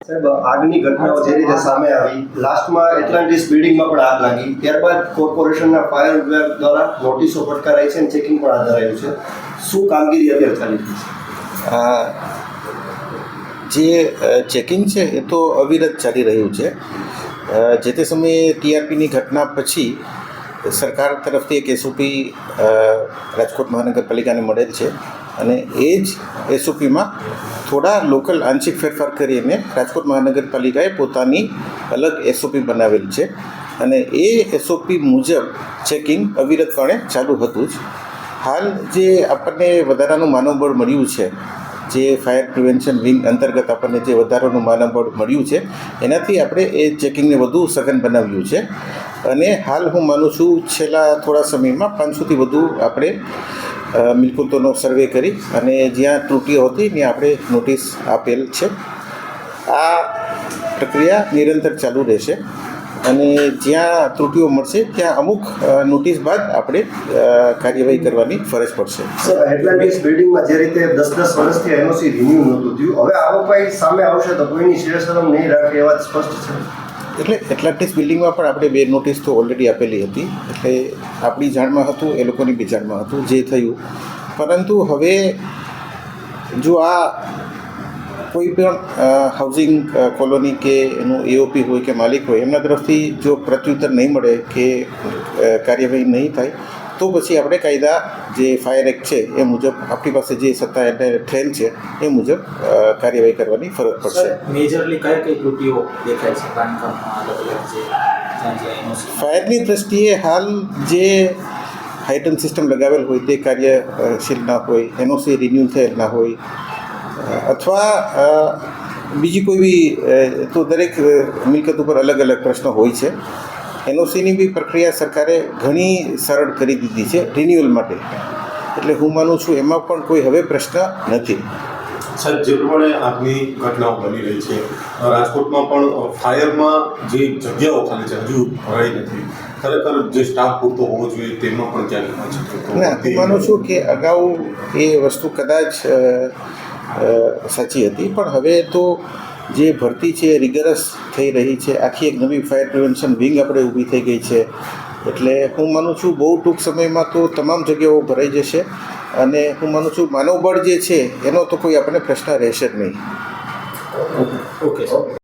સાહેબ, આગની ઘટનાઓ જે રીતે સામે આવી, લાસ્ટમાં એટલાન્ટિસ બિલ્ડિંગમાં પણ આગ લાગી, ત્યારબાદ કોર્પોરેશનના ફાયર વિભાગ દ્વારા નોટિસો ફટકારાઈ છે અને ચેકિંગ પણ હાથ ધરાયું છે. શું કામગીરી અત્યારે ચાલી રહી છે? જે ચેકિંગ છે એ તો અવિરત ચાલી રહ્યું છે. જે તે સમયે ટીઆરપીની ઘટના પછી સરકાર તરફથી એક એસઓપી રાજકોટ મહાનગરપાલિકાને મળેલ છે અને એ જ એસઓપીમાં થોડા લોકલ આંશિક ફેરફાર કરીને રાજકોટ મહાનગરપાલિકાએ પોતાની અલગ એસઓપી બનાવેલ છે અને એ એસઓપી મુજબ ચેકિંગ અવિરતપણે ચાલુ હતું જ. હાલ જે આપણને વધારાનું માનવબળ મળ્યું છે, જે ફાયર પ્રિવેન્શન વિંગ અંતર્ગત આપણને જે વધારાનું માનવબળ મળ્યું છે એનાથી આપણે એ ચેકિંગને વધુ સઘન બનાવ્યું છે અને હાલ હું માનું છું છેલ્લા થોડા સમયમાં 500થી વધુ આપણે મિલકતોનો સર્વે કરી અને જ્યાં ત્રુટીઓ હતી ત્યાં આપણે નોટિસ આપેલ છે. આ પ્રક્રિયા નિરંતર ચાલુ રહેશે અને જ્યાં ત્રુટીઓ મળશે ત્યાં અમુક નોટિસ બાદ આપણે કાર્યવાહી કરવાની ફરજ પડશે. સર, એટલાન્ટિસ બિલ્ડિંગમાં જે રીતે 10-10 વર્ષથી એનઓસી રિન્યુ નહોતું થયું, હવે આવો કંઈ સામે આવશે તો કોઈની શિરશરમ નહીં રાખે એ વાત સ્પષ્ટ છે. એટલે એટલાન્ટિસ બિલ્ડિંગમાં પણ આપણે 2 નોટિસ તો ઓલરેડી આપેલી હતી. એટલે આપણી જાણમાં હતું, એ લોકોની બી જાણમાં હતું જે થયું. પરંતુ હવે જો આ કોઈ પણ હાઉસિંગ કોલોની કે એનું એઓપી હોય કે માલિક હોય એમના તરફથી જો પ્રત્યુત્તર નહીં મળે કે કાર્યવાહી નહીં થાય તો પછી આપણે કાયદા જે ફાયર એક્ટ છે એ મુજબ આપણી પાસે જે સત્તા એટલે થયેલ છે એ મુજબ કાર્યવાહી કરવાની ફરજ પડશે. મેજરલી કઈ ત્રુટીઓ દેખાય છે બાંધકામમાં અલગ અલગ છે? ફાયરની દ્રષ્ટિએ હાલ જે હાઇટન સિસ્ટમ લગાવેલ હોય તે કાર્યશીલ ના હોય, એનઓસી રિન્યુ થયેલ ના હોય અથવા બીજી કોઈ બી, તો દરેક મિલકત ઉપર અલગ અલગ પ્રશ્નો હોય છે. એનઓસીની બી પ્રક્રિયા સરકારે ઘણી સરળ કરી દીધી છે રિન્યુઅલ માટે. એટલે હું માનું છું એમાં પણ કોઈ હવે પ્રશ્ન નથી. સાહેબ, જે પ્રમાણે આગની ઘટનાઓ બની રહી છે રાજકોટમાં પણ ફાયરમાં જે જગ્યાઓ ખાલી છે હજુ ભરાઈ નથી. ખરેખર જે સ્ટાફ પૂરતો હોવો જોઈએ તેમાં પણ ક્યાંક ના, હું માનું છું કે અગાઉ એ વસ્તુ કદાચ સાચી હતી પણ હવે તો જે ભરતી છે એ રિગરસ થઈ રહી છે. આખી એક નવી ફાયર પ્રિવેન્શન વિંગ આપણે ઊભી થઈ ગઈ છે. એટલે હું માનું છું બહુ ટૂંક સમયમાં તો તમામ જગ્યાઓ ભરાઈ જશે અને હું માનું છું માનવબળ જે છે એનો તો કોઈ આપણને પ્રશ્ન રહેશે જ નહીં. ઓકે.